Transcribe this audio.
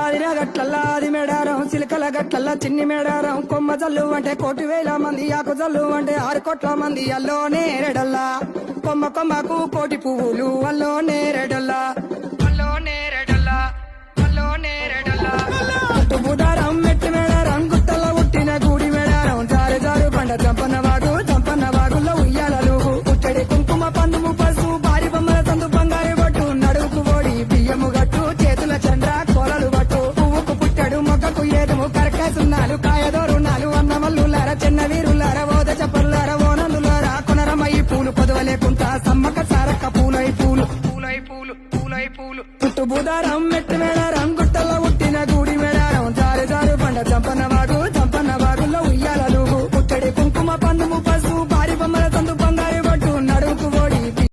ఆదిన గట్లల్లా ఆది మేడారం చిలకల గట్లల్లా చిన్ని మేడారం కొమ్మ జల్లు అంటే 1,000,000 మంది ఆకు జల్లు అంటే 6 కోట్ల మంది అల్లో నేరెడల్లా కొమ్మ కొమ్మకు 1,000,000 పువ్వులు అల్లో నేరెడల్లా అల్లో నేరెడల్లా అల్లో నేరెడల్లా బుధారం మెట్టి మేడారం గుట్టల ఉట్టిన గూడి మేడారం జారు జారు పండ చంపన